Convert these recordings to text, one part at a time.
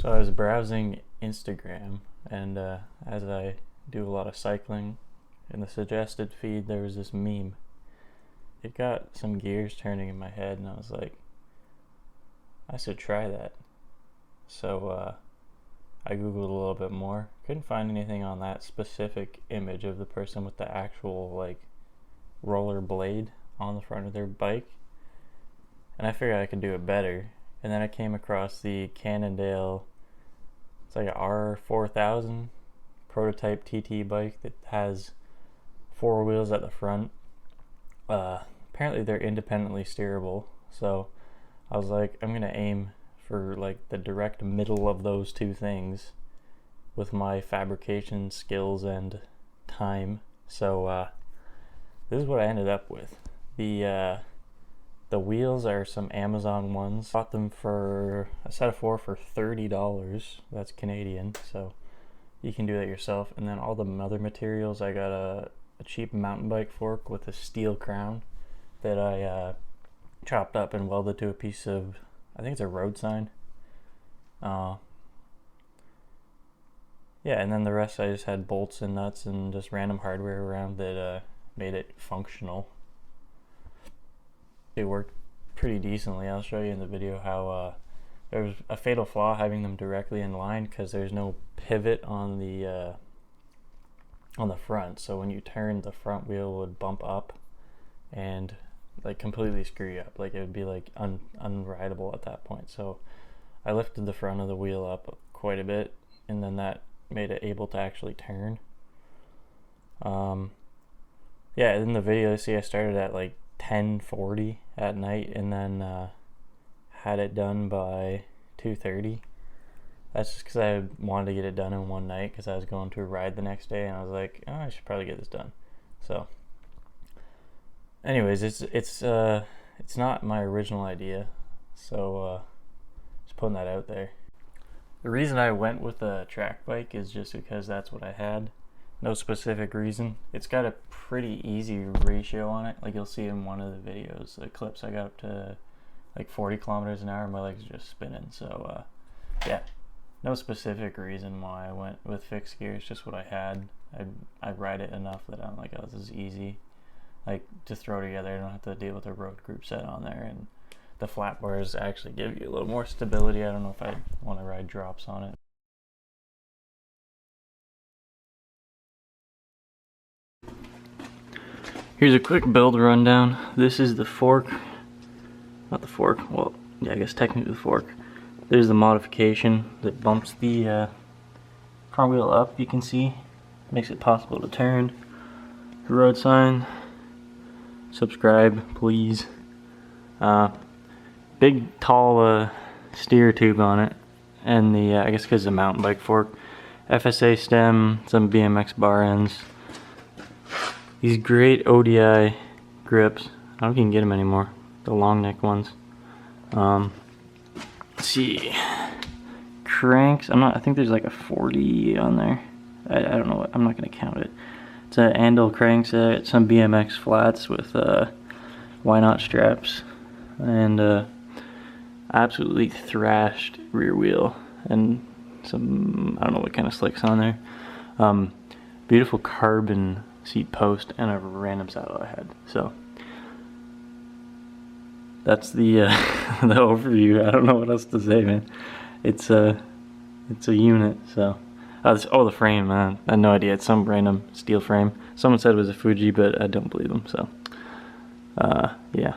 So I was browsing Instagram, and as I do a lot of cycling, in the suggested feed there was this meme. It got some gears turning in my head, and I was like, I should try that. So I googled a little bit more. Couldn't find anything on that specific image of the person with the actual like roller blade on the front of their bike, and I figured I could do it better. And then I came across the Cannondale, it's like a R4000 prototype TT bike that has 4 wheels at the front. Apparently they're independently steerable, so I was like, I'm gonna aim for like the direct middle of those two things with my fabrication skills and time. So this is what I ended up with. The wheels are some Amazon ones. Bought them for a set of 4 for $30. That's Canadian, so you can do that yourself. And then all the other materials, I got a cheap mountain bike fork with a steel crown that I chopped up and welded to a piece of, I think it's a road sign. Yeah, and then the rest I just had bolts and nuts and just random hardware around that made it functional. It worked pretty decently. I'll show you in the video how there's a fatal flaw having them directly in line because there's no pivot on the front. So when you turn, the front wheel would bump up and like completely screw you up. Like it would be like unrideable at that point. So I lifted the front of the wheel up quite a bit, and then that made it able to actually turn. Yeah, in the video, see, I started at like 10:40 at night, and then had it done by 2:30. That's just because I wanted to get it done in one night because I was going to a ride the next day, and I was like, oh, I should probably get this done. So, anyways, it's not my original idea, so just putting that out there. The reason I went with a track bike is just because that's what I had. No specific reason. It's got a pretty easy ratio on it. Like you'll see in one of the videos, the clips, I got up to like 40 kilometers an hour and my legs are just spinning. So yeah, no specific reason why I went with fixed gears, just what I had. I ride it enough that I'm like, oh, this is easy. Like to throw together, I don't have to deal with a road group set on there, and the flat bars actually give you a little more stability. I don't know if I want to ride drops on it. Here's a quick build rundown. This is the fork, not the fork, well, yeah, I guess technically the fork. There's the modification that bumps the front wheel up, you can see. Makes it possible to turn. The road sign. Subscribe, please. Big, tall steer tube on it. And the, I guess because it's a mountain bike fork. FSA stem, some BMX bar ends. These great ODI grips. I don't think you can get them anymore. The long neck ones. Let's see. Cranks. I think there's like a 40 on there. I don't know what. I'm not gonna count it. It's an Andel crankset. Some BMX flats with why not straps, and absolutely thrashed rear wheel, and some, I don't know what kind of slicks on there. Beautiful carbon seat post and a random saddle head. So that's the the overview. I don't know what else to say, man. It's a unit. So the frame, man, I had no idea. It's some random steel frame. Someone said it was a Fuji, but I don't believe them. So yeah.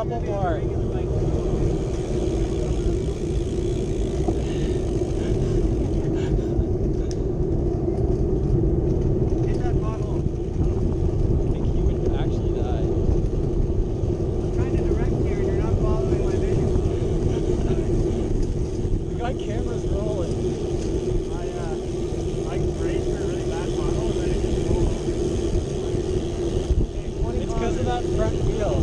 couple more. Hit that pothole. I think he would actually die. I'm trying to direct you and you're not following my vision. We got cameras rolling. I braced for a really bad pothole and then it just rolled over. It's because of that front wheel.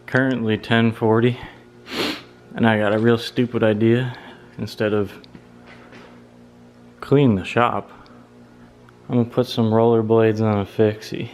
Currently 10:40, and I got a real stupid idea. Instead of cleaning the shop, I'm gonna put some rollerblades on a fixie.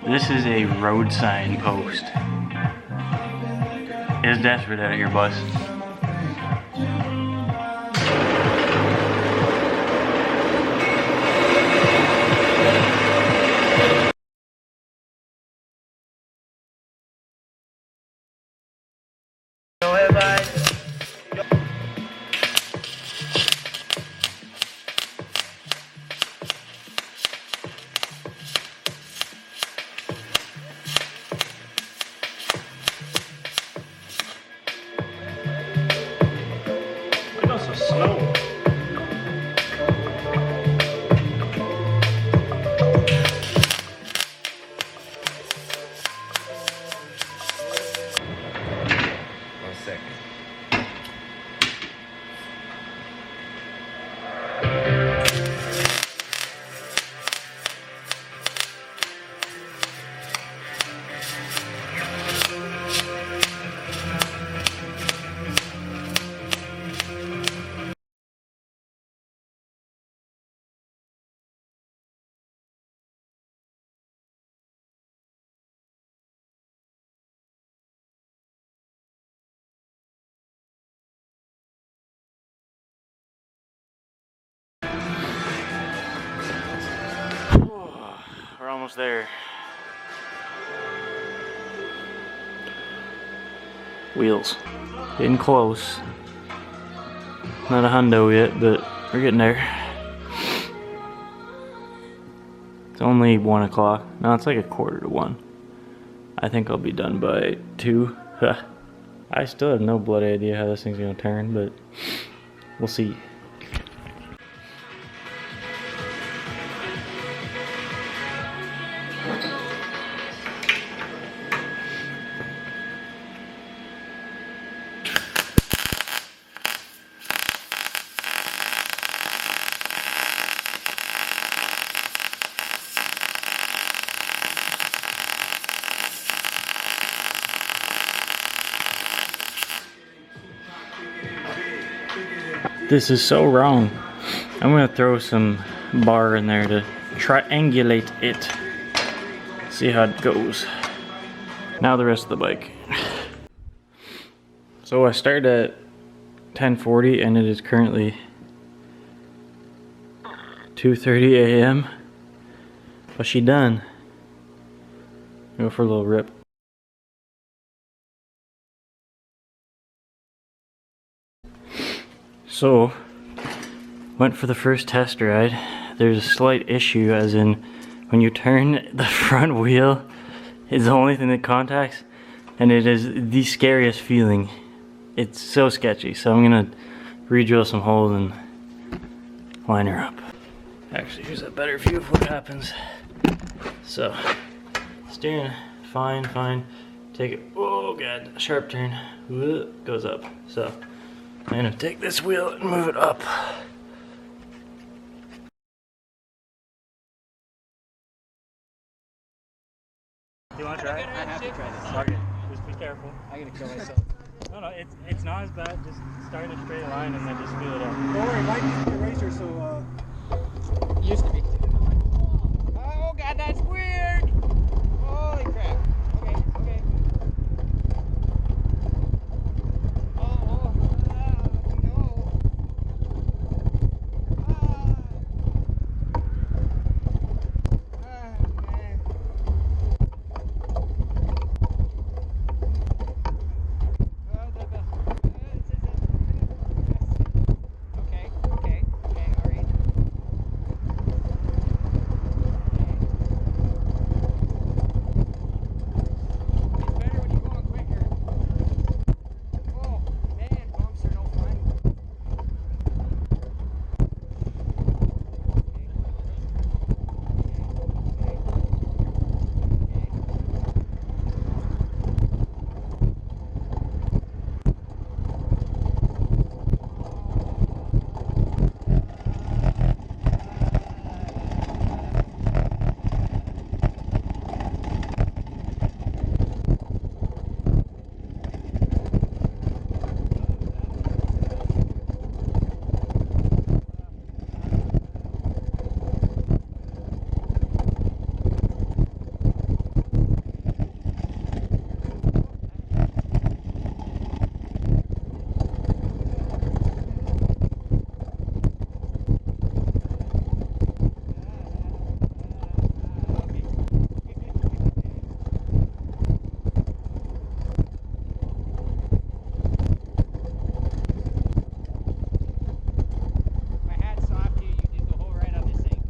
This is a road sign post. It's desperate out of your bus. Snow. One second. We're almost there. Wheels. Getting close. Not a hundo yet, but we're getting there. It's only 1 o'clock. No, it's like 1:45. I think I'll be done by 2. I still have no bloody idea how this thing's gonna turn, but we'll see. This is so wrong. I'm gonna throw some bar in there to triangulate it. See how it goes. Now the rest of the bike. So I started at 10:40 and it is currently 2:30 a.m. What's she done? Go for a little rip. So, went for the first test ride. There's a slight issue, as in when you turn, the front wheel is the only thing that contacts, and it is the scariest feeling. It's so sketchy, so I'm gonna re-drill some holes and line her up. Actually, here's a better view of what happens. So, steering, fine. Take it, oh god, sharp turn, goes up. So, I'm gonna take this wheel and move it up. Do you want to try it? I have to try this. Okay, just be careful. I'm gonna kill myself. No, it's not as bad. Just start in a straight line and then just feel it up. Don't worry, Mike used to be a racer, so used to be. Oh god, that's weird! Holy crap. Okay. Oh, no. Man. Okay, all right. It's better when you're going quicker. Oh, man, bumps are no fun. My hat's off to you. You did the whole ride on this thing.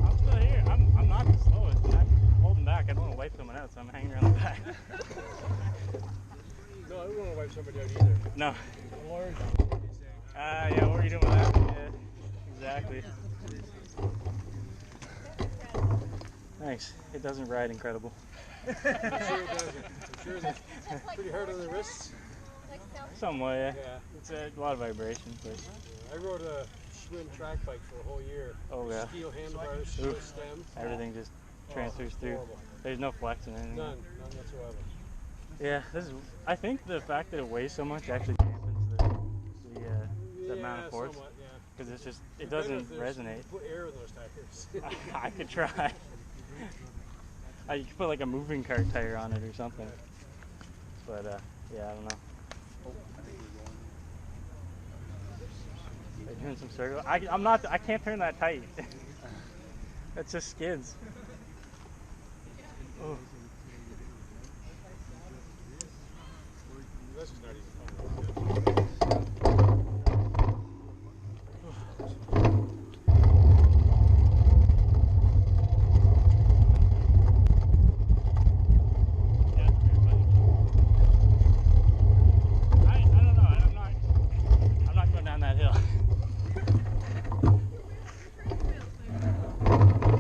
I'm still here. I'm not the slowest. I'm holding back. I don't want to wipe someone out, so I'm hanging around the back. No, I don't want to wipe somebody out either. No. Lord. Yeah, what are you doing with that? Yeah, exactly. Thanks. It doesn't ride incredible. I'm sure it doesn't. I'm sure it's pretty hard on the wrists. Somewhat, yeah. Yeah. It's a lot of vibration, but I rode a Schwinn track bike for a whole year. oh yeah. Steel handlebars, Swiss stem. Everything just transfers through. Horrible. There's no flex in anything. None whatsoever. Yeah, this is. I think the fact that it weighs so much actually dampens the amount of force, because it's just it doesn't resonate. Put air in those tires. I could try. You could put like a moving cart tire on it or something. But yeah, I don't know. They're doing some circle. I'm not. I can't turn that tight. It's just skids. Oh. This is not even fun.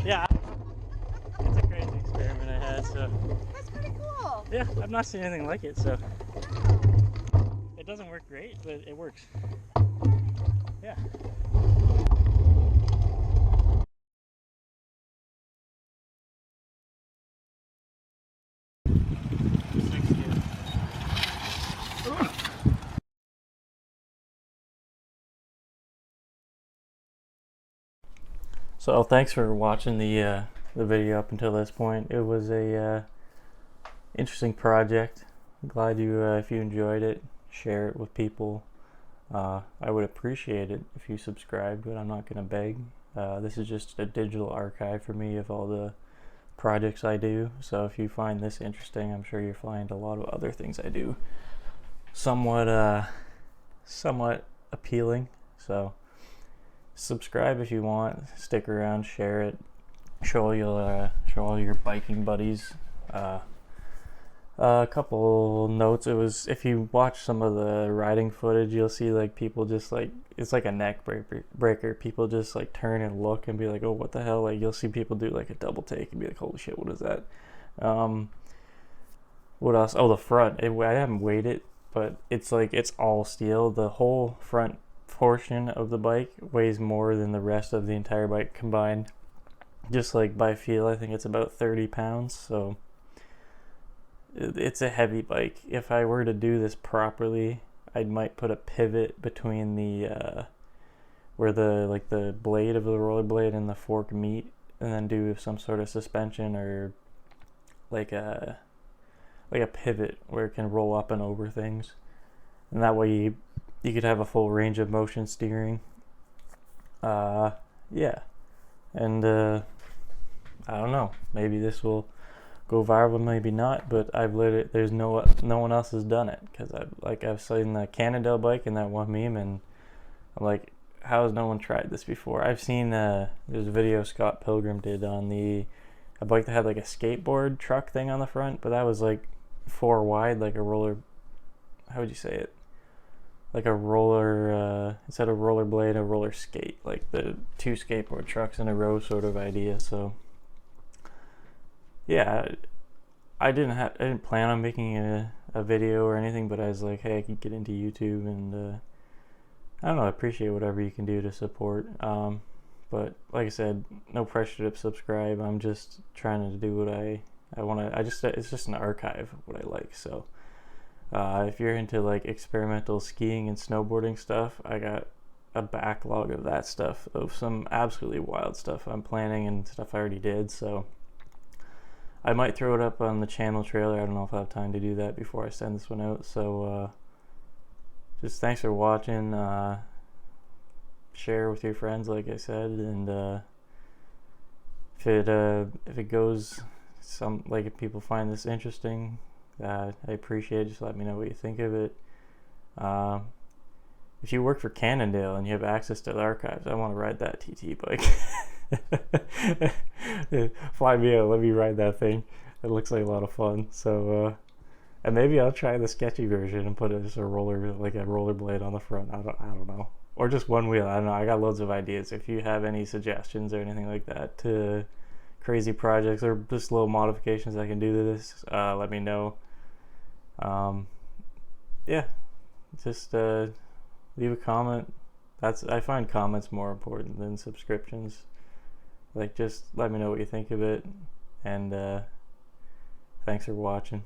Yeah, it's a crazy experiment I had, so. That's pretty cool. Yeah, I've not seen anything like it, so. It doesn't work great, but it works. Yeah. So thanks for watching the video up until this point. It was a interesting project. I'm glad you if you enjoyed it, share it with people. I would appreciate it if you subscribed, but I'm not gonna beg. This is just a digital archive for me of all the projects I do. So if you find this interesting, I'm sure you'll find a lot of other things I do somewhat appealing. So subscribe if you want, stick around, share it, show all your biking buddies. A couple notes. It was, if you watch some of the riding footage, you'll see like people just like, it's like a neck breaker. People just like turn and look and be like, oh, what the hell? Like you'll see people do like a double take and be like, holy shit, what is that? What else? Oh, the front. I haven't weighed it, but it's like, it's all steel. The whole front portion of the bike weighs more than the rest of the entire bike combined. Just like by feel, I think it's about 30 pounds. So it's a heavy bike. If I were to do this properly, I might put a pivot between the where the blade of the roller blade and the fork meet, and then do some sort of suspension or like a pivot where it can roll up and over things, and that way you could have a full range of motion steering. Yeah, and I don't know, maybe this will go viral, maybe not, but there's no one else has done it, because I've seen the Cannondale bike and that one meme, and I'm like, how has no one tried this before? I've seen there's a video Scott Pilgrim did on a bike that had like a skateboard truck thing on the front, but that was like 4 wide, like a roller, how would you say it, like a roller, instead of rollerblade, a roller skate, like the 2 skateboard trucks in a row sort of idea. So yeah, I didn't plan on making a video or anything, but I was like, hey, I can get into YouTube, and I don't know, I appreciate whatever you can do to support. But like I said, no pressure to subscribe. I'm just trying to do what I want to. It's just an archive of what I like. So if you're into like experimental skiing and snowboarding stuff, I got a backlog of that stuff, of some absolutely wild stuff I'm planning and stuff I already did. So I might throw it up on the channel trailer. I don't know if I have time to do that before I send this one out. So just thanks for watching. Share with your friends, like I said, and if it goes if people find this interesting, I appreciate it. Just let me know what you think of it. If you work for Cannondale and you have access to the archives, I want to ride that TT bike. Fly me out, let me ride that thing. It looks like a lot of fun. So and maybe I'll try the sketchy version and put just a rollerblade on the front. I don't know, or just one wheel. I don't know. I got loads of ideas. If you have any suggestions or anything like that to crazy projects or just little modifications I can do to this, let me know. Yeah, just leave a comment. I find comments more important than subscriptions. Like, just let me know what you think of it, and thanks for watching.